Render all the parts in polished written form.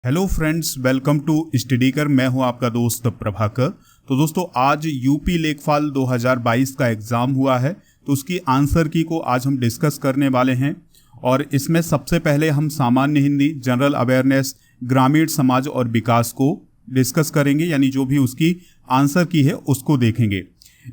Hello friends, welcome to Studykar. मैं हूं आपका दोस्त प्रभाकर। तो दोस्तों, आज यूपी लेखपाल 2022 का एग्ज़ाम हुआ है, तो उसकी आंसर की को आज हम डिस्कस करने वाले हैं। और इसमें सबसे पहले हम सामान्य हिंदी, जनरल अवेयरनेस, ग्रामीण समाज और विकास को डिस्कस करेंगे, यानी जो भी उसकी आंसर की है उसको देखेंगे।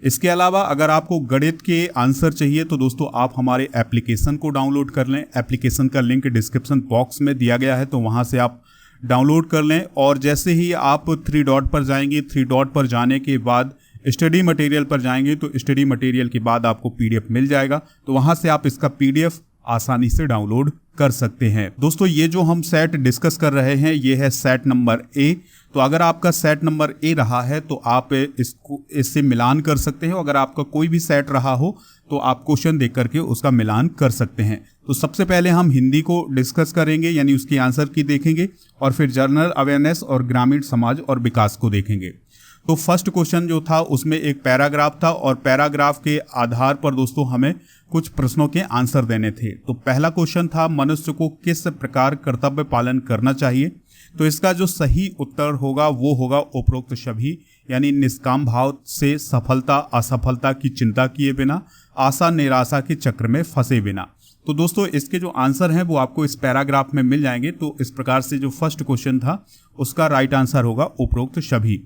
इसके अलावा अगर आपको गणित के आंसर चाहिए तो दोस्तों आप हमारे एप्लीकेशन को डाउनलोड कर लें। एप्लीकेशन का लिंक डिस्क्रिप्शन बॉक्स में दिया गया है, तो वहाँ से आप डाउनलोड कर लें। और जैसे ही आप 3 डॉट पर जाएंगे, 3 डॉट पर जाने के बाद स्टडी मटेरियल पर जाएंगे, तो स्टडी मटेरियल के बाद आपको पीडीएफ मिल जाएगा, तो वहाँ से आप इसका पीडीएफ आसानी से डाउनलोड कर सकते हैं। दोस्तों, ये जो हम सेट डिस्कस कर रहे हैं ये है सेट नंबर ए। तो अगर आपका सेट नंबर ए रहा है तो आप इससे मिलान कर सकते हैं। अगर आपका कोई भी सेट रहा हो तो आप क्वेश्चन देख करके उसका मिलान कर सकते हैं। तो सबसे पहले हम हिंदी को डिस्कस करेंगे, यानी उसकी आंसर की देखेंगे, और फिर जनरल अवेयरनेस और ग्रामीण समाज और विकास को देखेंगे। तो फर्स्ट क्वेश्चन जो था उसमें एक पैराग्राफ था, और पैराग्राफ के आधार पर दोस्तों हमें कुछ प्रश्नों के आंसर देने थे। तो पहला क्वेश्चन था, मनुष्य को किस प्रकार कर्तव्य पालन करना चाहिए। तो इसका जो सही उत्तर होगा वो होगा उपरोक्त सभी, यानी निष्काम भाव से, सफलता असफलता की चिंता किए बिना, आशा निराशा के चक्र में फंसे बिना। तो दोस्तों, इसके जो आंसर हैं वो आपको इस पैराग्राफ में मिल जाएंगे। तो इस प्रकार से जो फर्स्ट क्वेश्चन था उसका राइट आंसर होगा उपरोक्त सभी।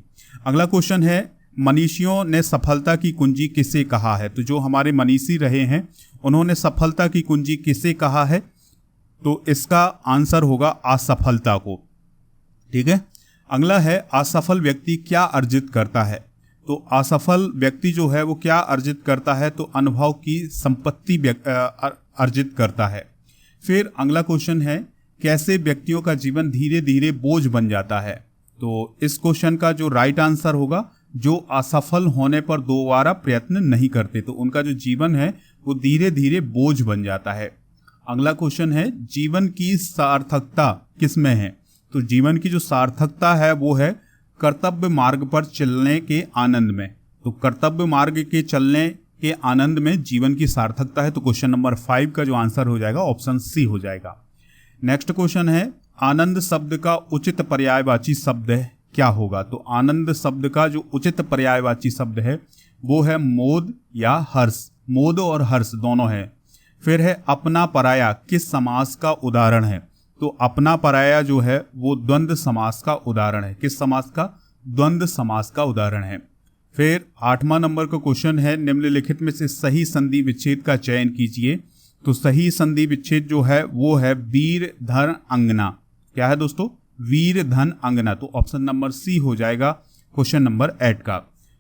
अगला क्वेश्चन है, मनीषियों ने सफलता की कुंजी किसे कहा है। तो जो हमारे मनीषी रहे हैं उन्होंने सफलता की कुंजी किसे कहा है, तो इसका आंसर होगा असफलता को। ठीक है। अगला है, असफल व्यक्ति क्या अर्जित करता है। तो असफल व्यक्ति जो है वो क्या अर्जित करता है, तो अनुभव की संपत्ति अर्जित करता है। फिर अगला क्वेश्चन है, कैसे व्यक्तियों का जीवन धीरे धीरे बोझ बन जाता है। तो इस क्वेश्चन का जो राइट आंसर होगा, जो असफल होने पर दोबारा प्रयत्न नहीं करते, तो उनका जो जीवन है वो धीरे धीरे बोझ बन जाता है। अगला क्वेश्चन है, जीवन की सार्थकता किस में है। तो जीवन की जो सार्थकता है वो है कर्तव्य मार्ग पर चलने के आनंद में। तो कर्तव्य मार्ग के चलने के आनंद में जीवन की सार्थकता है। तो क्वेश्चन नंबर 5 का जो आंसर हो जाएगा ऑप्शन सी हो जाएगा। नेक्स्ट क्वेश्चन है, आनंद शब्द का उचित पर्यायवाची शब्द क्या होगा। तो आनंद शब्द का जो उचित पर्यायवाची शब्द है वो है मोद या हर्ष। मोद और हर्ष दोनों है। फिर है, अपना पराया किस समास का उदाहरण है। तो अपना पराया जो है वो द्वंद्व समास का उदाहरण है। किस समास का? द्वंद्व समास का उदाहरण है। फिर 8वां नंबर का क्वेश्चन है, निम्नलिखित में से सही संधि विच्छेद का चयन कीजिए। तो सही संधि विच्छेद जो है वो है वीर धन अंगना। क्या है दोस्तों? वीर धन अंगना। तो ऑप्शन नंबर सी हो जाएगा क्वेश्चन नंबर 8 का।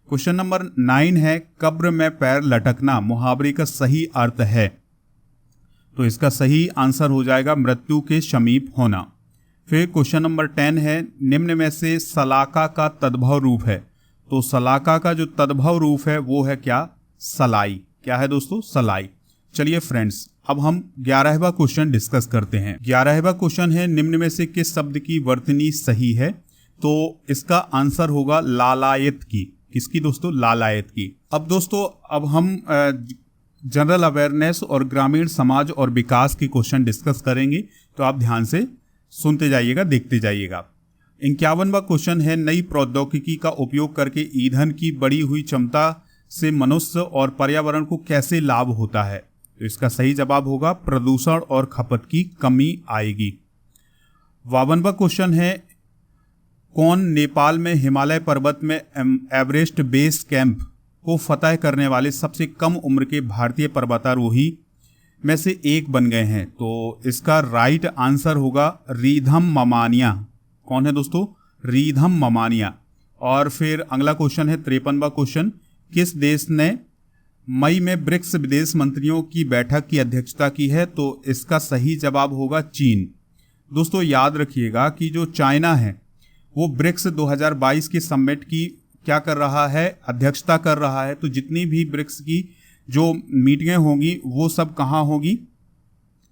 क्वेश्चन नंबर 9 है, कब्र में पैर लटकना मुहावरे का सही अर्थ है। तो इसका सही आंसर हो जाएगा मृत्यु के समीप होना। फिर क्वेश्चन नंबर 10 है, निम्न में से सलाका का तद्भव रूप है। तो सलाका का जो तद्भव रूप है वो है क्या? सलाई। क्या है दोस्तों? सलाई। चलिए फ्रेंड्स, अब हम 11वां क्वेश्चन डिस्कस करते हैं। 11वां क्वेश्चन है, निम्न में से किस शब्द की वर्तनी सही है। तो इसका आंसर होगा लालायत की। किसकी दोस्तों? लालायत की। अब दोस्तों, अब हम जनरल अवेयरनेस और ग्रामीण समाज और विकास की क्वेश्चन डिस्कस करेंगे, तो आप ध्यान से सुनते जाइएगा, देखते जाइएगा। 51वां क्वेश्चन है, नई प्रौद्योगिकी का उपयोग करके ईंधन की बढ़ी हुई क्षमता से मनुष्य और पर्यावरण को कैसे लाभ होता है। तो इसका सही जवाब होगा प्रदूषण और खपत की कमी आएगी। 52वां क्वेश्चन है, कौन नेपाल में हिमालय पर्वत में एवरेस्ट बेस कैंप को फतह करने वाले सबसे कम उम्र के भारतीय पर्वतारोही में से एक बन गए हैं। तो इसका राइट आंसर होगा रीधम ममानिया। कौन है दोस्तों? रीधम ममानिया। और फिर अगला क्वेश्चन है 53वां क्वेश्चन, किस देश ने मई में ब्रिक्स विदेश मंत्रियों की बैठक की अध्यक्षता की है। तो इसका सही जवाब होगा चीन। दोस्तों, याद रखिएगा कि जो चाइना है वो ब्रिक्स 2022 के समिट की क्या कर रहा है? अध्यक्षता कर रहा है। तो जितनी भी ब्रिक्स की जो मीटिंगें होंगी वो सब कहाँ होंगी?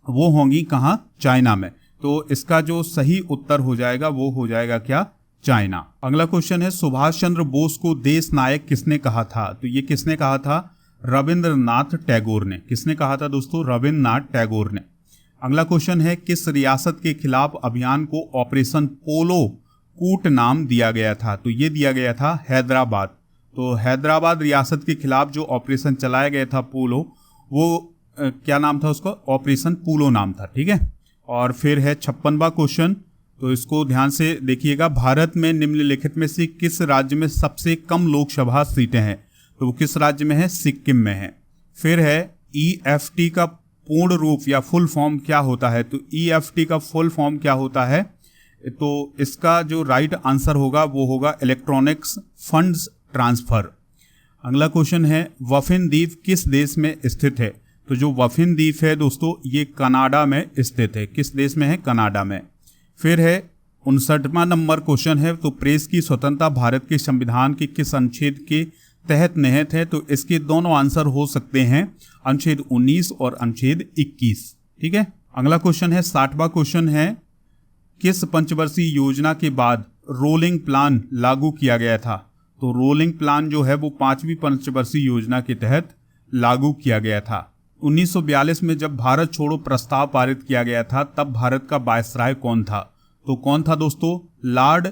वो होंगी कहाँ? चाइना में। तो इसका जो सही उत्तर हो जाएगा वो हो जाएगा क्या? चाइना। अगला क्वेश्चन है, सुभाष चंद्र बोस को देश नायक किसने कहा था। तो ये किसने कहा था? रविंद्रनाथ टैगोर ने। किसने कहा था दोस्तों? रविंद्रनाथ टैगोर ने। अगला क्वेश्चन है, किस रियासत के खिलाफ अभियान को ऑपरेशन पोलो कूट नाम दिया गया था? तो ये दिया गया था हैदराबाद। तो हैदराबाद रियासत के खिलाफ जो ऑपरेशन चलाया गया था पोलो, वो क्या नाम था उसका? ऑपरेशन पोलो नाम था। ठीक है। और फिर है 56वां क्वेश्चन, तो इसको ध्यान से देखिएगा। भारत में निम्नलिखित में से किस राज्य में सबसे कम लोकसभा सीटें हैं? तो वो किस राज्य में है? सिक्किम में है। फिर है EFT का पूर्ण रूप या फुल फॉर्म क्या होता है? तो EFT का फुल फॉर्म क्या होता है? तो इसका जो राइट आंसर होगा वो होगा इलेक्ट्रॉनिक्स फंड्स ट्रांसफर। अगला क्वेश्चन है, वफिन द्वीप किस देश में स्थित है? तो जो वफिन द्वीप है दोस्तों, ये कनाडा में स्थित है। किस देश में है? कनाडा में। फिर है 59वां नंबर क्वेश्चन है, तो प्रेस की स्वतंत्रता भारत के संविधान के किस अनुच्छेद के तहत निहित है? तो इसके दोनों आंसर हो सकते हैं, अनुच्छेद 19 और अनुच्छेद 21। ठीक है। अगला क्वेश्चन है 60वां क्वेश्चन है, किस पंचवर्षीय योजना के बाद रोलिंग प्लान लागू किया गया था? तो रोलिंग प्लान जो है वो 5वीं पंचवर्षीय योजना के तहत लागू किया गया था। 1942 में जब भारत छोड़ो प्रस्ताव पारित किया गया था, तब भारत का वायसराय कौन था? तो कौन था दोस्तों? Lord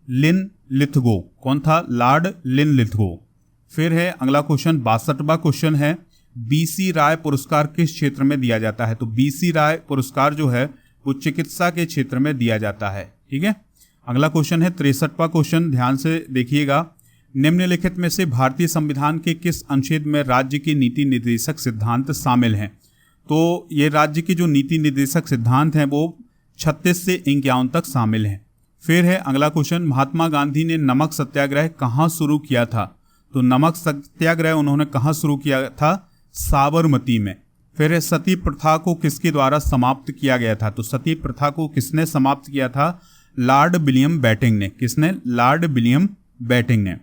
Linlithgow. कौन था? Lord Linlithgow. फिर है अगला क्वेश्चन 62वां क्वेश्चन है, BC राय पुरस्कार किस क्षेत्र में दिया जाता है? तो BC राय पुरस्कार जो है वो चिकित्सा के क्षेत्र में दिया जाता है। ठीक है। अगला क्वेश्चन है 63वां क्वेश्चन, ध्यान से देखिएगा। निम्नलिखित में से भारतीय संविधान के किस अनुच्छेद में राज्य की नीति निर्देशक सिद्धांत शामिल हैं? तो ये राज्य के जो नीति निर्देशक सिद्धांत हैं वो 36 से 51 तक शामिल हैं। फिर है अगला क्वेश्चन, महात्मा गांधी ने नमक सत्याग्रह कहाँ शुरू किया था? तो नमक सत्याग्रह उन्होंने कहाँ शुरू किया था? साबरमती में। फिर है सती प्रथा को किसके द्वारा समाप्त किया गया था? तो सती प्रथा को किसने समाप्त किया था? लॉर्ड विलियम बेंटिंक ने। किसने? लॉर्ड विलियम बेंटिंक ने।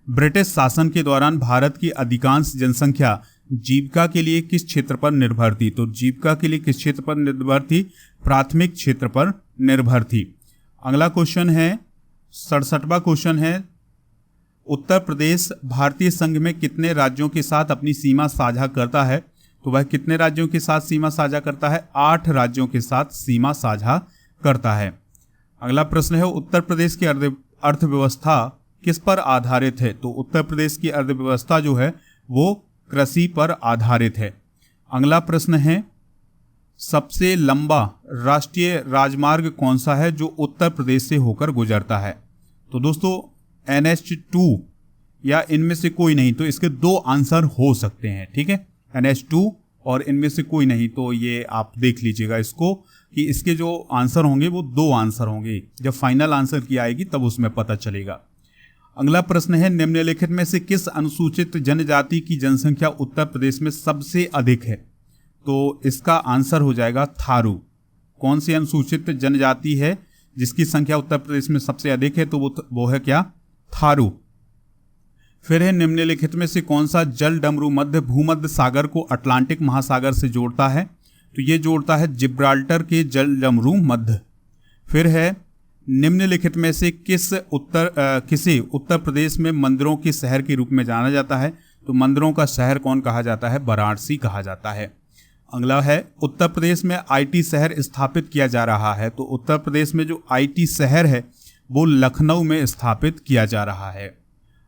ब्रिटिश शासन के दौरान भारत की अधिकांश जनसंख्या जीविका के लिए किस क्षेत्र पर निर्भर थी? तो जीविका के लिए किस क्षेत्र पर निर्भर थी? प्राथमिक क्षेत्र पर निर्भर थी। अगला क्वेश्चन है 67वां क्वेश्चन है, उत्तर प्रदेश भारतीय संघ में कितने राज्यों के साथ अपनी सीमा साझा करता है? तो वह कितने राज्यों के साथ सीमा साझा करता है? 8 राज्यों के साथ सीमा साझा करता है। अगला प्रश्न है, उत्तर प्रदेश की अर्थव्यवस्था किस पर आधारित है? तो उत्तर प्रदेश की अर्थव्यवस्था जो है वो कृषि पर आधारित है। अगला प्रश्न है, सबसे लंबा राष्ट्रीय राजमार्ग कौन सा है जो उत्तर प्रदेश से होकर गुजरता है? तो दोस्तों NH2 या इनमें से कोई नहीं। तो इसके 2 आंसर हो सकते हैं। ठीक है, NH2 और इनमें से कोई नहीं। तो ये आप देख लीजिएगा इसको कि इसके जो आंसर होंगे वो 2 आंसर होंगे। जब फाइनल आंसर की आएगी तब उसमें पता चलेगा। अगला प्रश्न है, निम्नलिखित में से किस अनुसूचित जनजाति की जनसंख्या उत्तर प्रदेश में सबसे अधिक है? तो इसका आंसर हो जाएगा थारू। कौन सी अनुसूचित जनजाति है जिसकी संख्या उत्तर प्रदेश में सबसे अधिक है? तो वो है क्या? थारू। फिर है, निम्नलिखित में से कौन सा जल डमरू मध्य भूमध्य सागर को अटलांटिक महासागर से जोड़ता है? तो ये जोड़ता है जिब्राल्टर के जल डमरू मध्य। फिर है, निम्नलिखित में से किसी उत्तर प्रदेश में मंदिरों के शहर के रूप में जाना जाता है? तो मंदिरों का शहर कौन कहा जाता है? वाराणसी कहा जाता है। अगला है, उत्तर प्रदेश में IT शहर स्थापित किया जा रहा है। तो उत्तर प्रदेश में जो IT शहर है वो लखनऊ में स्थापित किया जा रहा है।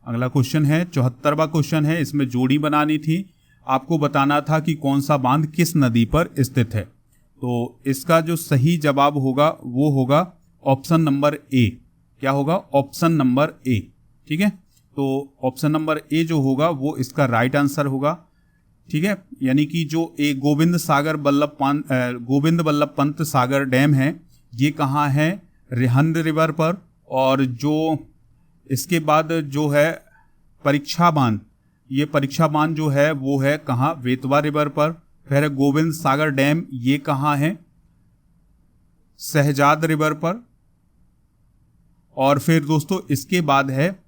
अगला क्वेश्चन है 74वां क्वेश्चन है, इसमें जोड़ी बनानी थी। आपको बताना था कि कौन सा बांध किस नदी पर स्थित है। तो इसका जो सही जवाब होगा वो होगा ऑप्शन नंबर ए। क्या होगा? Option number A. ठीक है, तो ऑप्शन नंबर ए जो होगा वो इसका राइट आंसर होगा। ठीक है, यानी कि जो गोविंद वल्लभ पंत सागर डैम है ये कहाँ है? रिहंद रिवर पर। और जो इसके बाद जो है परीक्षा बांध, ये परीक्षा बांध जो है वो है कहाँ? वेतवा रिवर पर। फिर गोविंद सागर डैम ये कहाँ है? शहजाद रिवर पर। और फिर दोस्तों इसके बाद है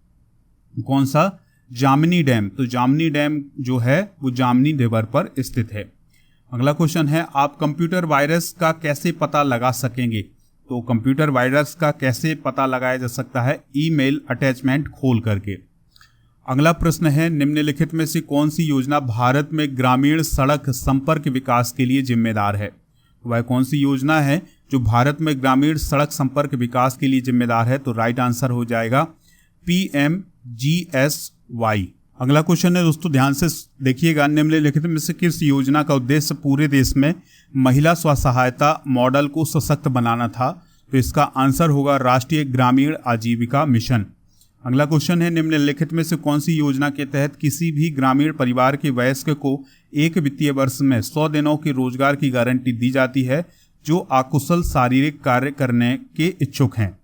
कौन सा? जामनी डैम। तो जामनी डैम जो है वो जामनी रिवर पर स्थित है। अगला क्वेश्चन है, आप कंप्यूटर वायरस का कैसे पता लगा सकेंगे? तो कंप्यूटर वायरस का कैसे पता लगाया जा सकता है? ईमेल अटैचमेंट खोल करके। अगला प्रश्न है, निम्नलिखित में से कौन सी योजना भारत में ग्रामीण सड़क संपर्क विकास के लिए जिम्मेदार है? वह कौन सी योजना है जो भारत में ग्रामीण सड़क संपर्क विकास के लिए जिम्मेदार है? तो राइट आंसर हो जाएगा PMGSY। अगला क्वेश्चन है दोस्तों, ध्यान से देखिएगा, निम्नलिखित में से किस योजना का उद्देश्य पूरे देश में महिला स्व सहायता मॉडल को सशक्त बनाना था? तो इसका आंसर होगा राष्ट्रीय ग्रामीण आजीविका मिशन। अगला क्वेश्चन है, निम्नलिखित में से कौन सी योजना के तहत किसी भी ग्रामीण परिवार के वयस्क को एक वित्तीय वर्ष में 100 दिनों के रोजगार की गारंटी दी जाती है जो अकुशल शारीरिक कार्य करने के इच्छुक हैं?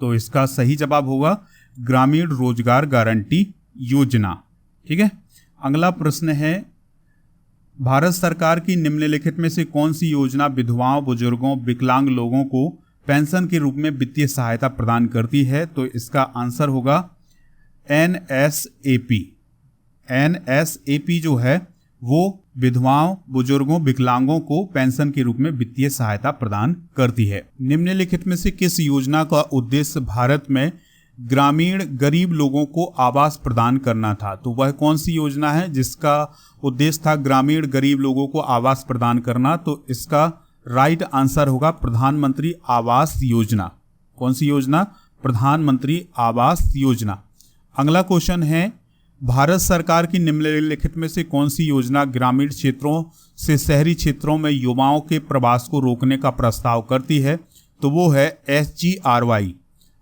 तो इसका सही जवाब होगा ग्रामीण रोजगार गारंटी योजना। ठीक है। अगला प्रश्न है, भारत सरकार की निम्नलिखित में से कौन सी योजना विधवाओं, बुजुर्गों, विकलांग लोगों को पेंशन के रूप में वित्तीय सहायता प्रदान करती है? तो इसका आंसर होगा NSAP। NSAP जो है वो विधवाओं, बुजुर्गों, विकलांगों को पेंशन के रूप में वित्तीय सहायता प्रदान करती है। निम्नलिखित में से किस योजना का उद्देश्य भारत में ग्रामीण गरीब लोगों को आवास प्रदान करना था? तो वह कौन सी योजना है जिसका उद्देश्य था ग्रामीण गरीब लोगों को आवास प्रदान करना? तो इसका राइट आंसर होगा प्रधानमंत्री आवास योजना। कौन सी योजना? प्रधानमंत्री आवास योजना। अगला क्वेश्चन है, भारत सरकार की निम्नलिखित में से कौन सी योजना ग्रामीण क्षेत्रों से शहरी क्षेत्रों में युवाओं के प्रवास को रोकने का प्रस्ताव करती है? तो वो है SGRY।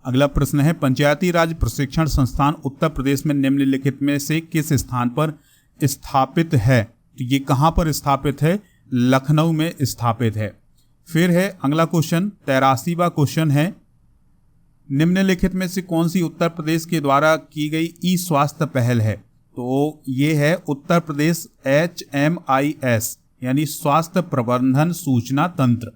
अगला प्रश्न है, पंचायती राज प्रशिक्षण संस्थान उत्तर प्रदेश में निम्नलिखित में से किस स्थान पर स्थापित है? तो ये कहाँ पर स्थापित है? लखनऊ में स्थापित है। फिर है अगला क्वेश्चन, 83वां क्वेश्चन है, निम्नलिखित में से कौन सी उत्तर प्रदेश के द्वारा की गई ई-स्वास्थ्य पहल है? तो ये है उत्तर प्रदेश HMIS यानी स्वास्थ्य प्रबंधन सूचना तंत्र।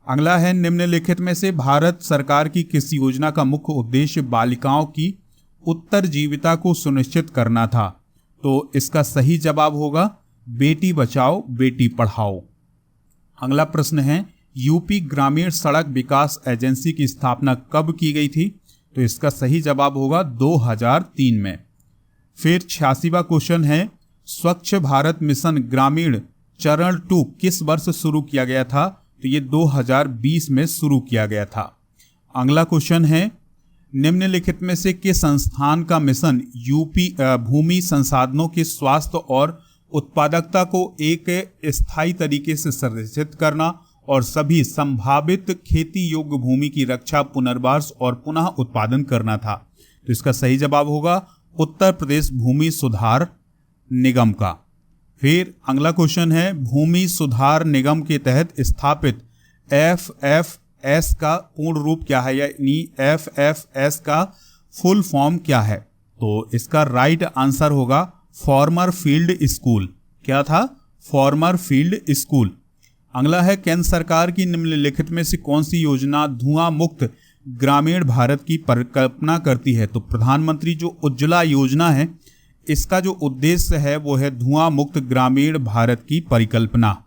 अगला है, निम्नलिखित में से भारत सरकार की किस योजना का मुख्य उद्देश्य बालिकाओं की उत्तरजीविता को सुनिश्चित करना था? तो इसका सही जवाब होगा बेटी बचाओ बेटी पढ़ाओ। अगला प्रश्न है, यूपी ग्रामीण सड़क विकास एजेंसी की स्थापना कब की गई थी? तो इसका सही जवाब होगा 2003 में। फिर 86वां क्वेश्चन है, स्वच्छ भारत मिशन ग्रामीण चरण 2 किस वर्ष शुरू किया गया था? तो ये 2020 में शुरू किया गया था। अगला क्वेश्चन है, निम्नलिखित में से किस संस्थान का मिशन यूपी भूमि संसाधनों के स्वास्थ्य और उत्पादकता को एक स्थायी तरीके से संरक्षित करना और सभी संभावित खेती योग्य भूमि की रक्षा, पुनर्वास और पुनः उत्पादन करना था? तो इसका सही जवाब होगा उत्तर प्रदेश भूमि सुधार निगम का। फिर अगला क्वेश्चन है, भूमि सुधार निगम के तहत स्थापित FFS का पूर्ण रूप क्या है, यानी FFS का फुल फॉर्म क्या है? तो इसका राइट आंसर होगा फॉर्मर फील्ड स्कूल। क्या था? Farmer field school. अगला है, केंद्र सरकार की निम्नलिखित में से कौन सी योजना धुआं मुक्त ग्रामीण भारत की परिकल्पना करती है? तो प्रधानमंत्री जो उज्ज्वला योजना है इसका जो उद्देश्य है वो है धुआं मुक्त ग्रामीण भारत की परिकल्पना।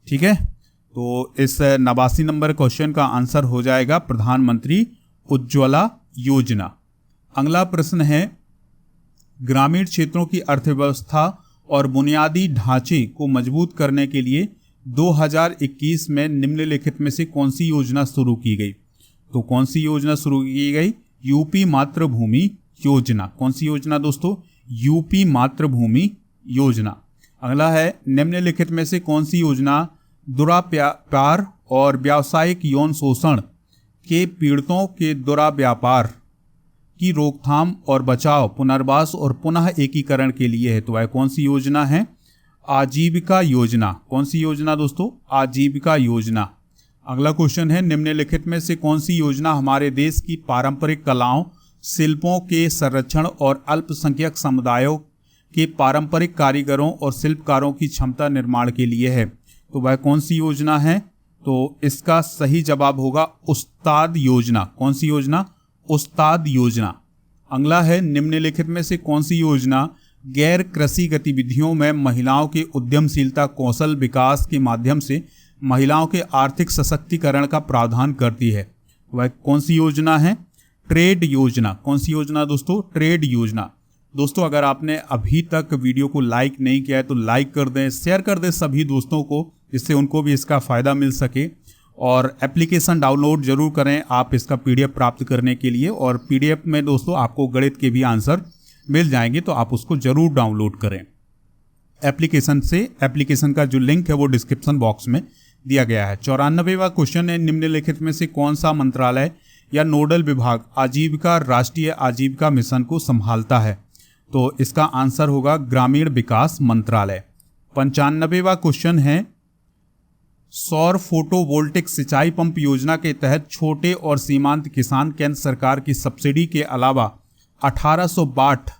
ठीक है, तो इस 89 नंबर क्वेश्चन का आंसर हो जाएगा प्रधानमंत्री उज्ज्वला योजना। अगला प्रश्न है, ग्रामीण क्षेत्रों की अर्थव्यवस्था और बुनियादी ढांचे को मजबूत करने के लिए 2021 में निम्नलिखित में से कौन सी योजना शुरू की गई? तो कौन सी योजना शुरू की गई? यूपी मातृभूमि योजना। कौन सी योजना दोस्तों? यूपी मातृभूमि योजना। अगला है, निम्नलिखित में से कौन सी योजना दुराव्यापार और व्यावसायिक यौन शोषण के पीड़ितों के दुराव्यापार की रोकथाम और बचाव, पुनर्वास और पुनः एकीकरण के लिए है? तो वह कौन सी योजना है? आजीविका योजना। कौन सी योजना दोस्तों? आजीविका योजना। अगला क्वेश्चन है, निम्नलिखित में से कौन सी योजना हमारे देश की पारंपरिक कलाओं, शिल्पों के संरक्षण और अल्पसंख्यक समुदायों के पारंपरिक कारीगरों और शिल्पकारों की क्षमता निर्माण के लिए है? तो वह कौन सी योजना है? तो इसका सही जवाब होगा उस्ताद योजना। कौन सी योजना? उस्ताद योजना। अगला है, निम्नलिखित में से कौन सी योजना गैर कृषि गतिविधियों में महिलाओं के उद्यमशीलता कौशल विकास के माध्यम से महिलाओं के आर्थिक सशक्तिकरण का प्रावधान करती है? वह कौन सी योजना है? ट्रेड योजना। कौन सी योजना दोस्तों? ट्रेड योजना। दोस्तों, अगर आपने अभी तक वीडियो को लाइक नहीं किया है तो लाइक कर दें, शेयर कर दें सभी दोस्तों को, जिससे उनको भी इसका फ़ायदा मिल सके। और एप्लीकेशन डाउनलोड जरूर करें आप इसका PDF प्राप्त करने के लिए। और PDF में दोस्तों आपको गणित के भी आंसर मिल जाएंगे, तो आप उसको जरूर डाउनलोड करें एप्लीकेशन से। एप्लीकेशन का जो लिंक है वो डिस्क्रिप्शन बॉक्स में दिया गया है। 94वां क्वेश्चन है, निम्नलिखित में से कौन सा मंत्रालय या नोडल विभाग आजीविका राष्ट्रीय आजीविका मिशन को संभालता है? तो इसका आंसर होगा ग्रामीण विकास मंत्रालय। 95वां क्वेश्चन है, सौर फोटोवोल्टिक सिंचाई पंप योजना के तहत छोटे और सीमांत किसान केंद्र सरकार की सब्सिडी के अलावा 1800 वाट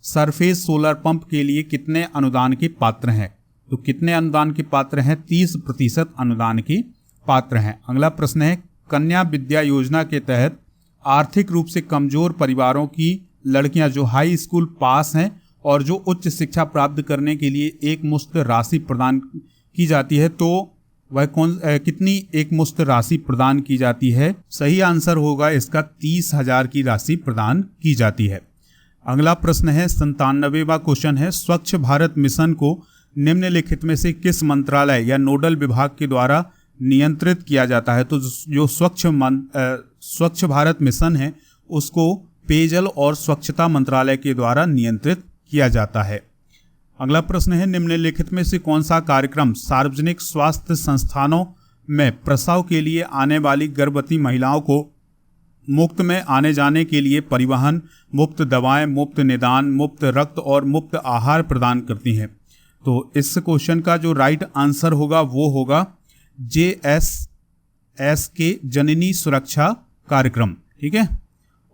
सरफेस सोलर पंप के लिए कितने अनुदान के पात्र हैं? तो कितने अनुदान के पात्र हैं? 30% अनुदान के पात्र हैं। अगला प्रश्न है, कन्या विद्या योजना के तहत आर्थिक रूप से कमजोर परिवारों की लड़कियां जो हाई स्कूल पास हैं और जो उच्च शिक्षा प्राप्त करने के लिए एक मुश्त राशि प्रदान की जाती है, तो वह कितनी एक मुश्त राशि प्रदान की जाती है? सही आंसर होगा इसका 30,000 की राशि प्रदान की जाती है। अगला प्रश्न है, 97वां क्वेश्चन है, स्वच्छ भारत मिशन को निम्नलिखित में से किस मंत्रालय या नोडल विभाग के द्वारा नियंत्रित किया जाता है? तो जो स्वच्छ भारत मिशन है उसको पेयजल और स्वच्छता मंत्रालय के द्वारा नियंत्रित किया जाता है। अगला प्रश्न है, निम्नलिखित में से कौन सा कार्यक्रम सार्वजनिक स्वास्थ्य संस्थानों में प्रसव के लिए आने वाली गर्भवती महिलाओं को मुफ्त में आने जाने के लिए परिवहन, मुफ्त दवाएं, मुफ्त निदान, मुफ्त रक्त और मुफ्त आहार प्रदान करती हैं? तो इस क्वेश्चन का जो राइट आंसर होगा वो होगा JSS के जननी सुरक्षा कार्यक्रम। ठीक है।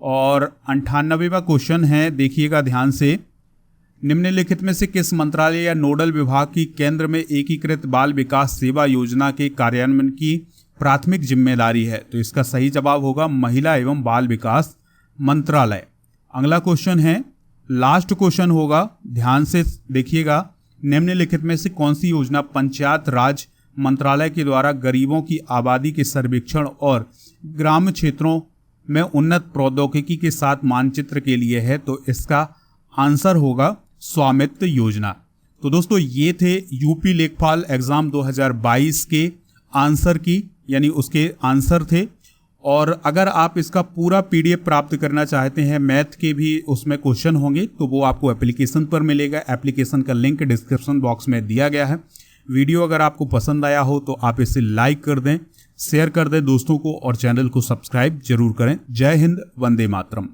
और 98वां क्वेश्चन है, देखिएगा ध्यान से, निम्नलिखित में से किस मंत्रालय या नोडल विभाग की केंद्र में एकीकृत बाल विकास सेवा योजना के कार्यान्वयन की प्राथमिक जिम्मेदारी है? तो इसका सही जवाब होगा महिला एवं बाल विकास मंत्रालय। अगला क्वेश्चन है, लास्ट क्वेश्चन होगा, ध्यान से देखिएगा, निम्नलिखित में से कौन सी योजना पंचायत राज मंत्रालय के द्वारा गरीबों की आबादी के सर्वेक्षण और ग्राम क्षेत्रों में उन्नत प्रौद्योगिकी के साथ मानचित्र के लिए है? तो इसका आंसर होगा स्वामित्व योजना। तो दोस्तों ये थे यूपी लेखपाल एग्जाम 2022 के आंसर की, यानी उसके आंसर थे। और अगर आप इसका पूरा PDF प्राप्त करना चाहते हैं, मैथ के भी उसमें क्वेश्चन होंगे, तो वो आपको एप्लीकेशन पर मिलेगा। एप्लीकेशन का लिंक डिस्क्रिप्शन बॉक्स में दिया गया है। वीडियो अगर आपको पसंद आया हो तो आप इसे लाइक कर दें, शेयर कर दें दोस्तों को, और चैनल को सब्सक्राइब जरूर करें। जय हिंद, वंदे मातरम।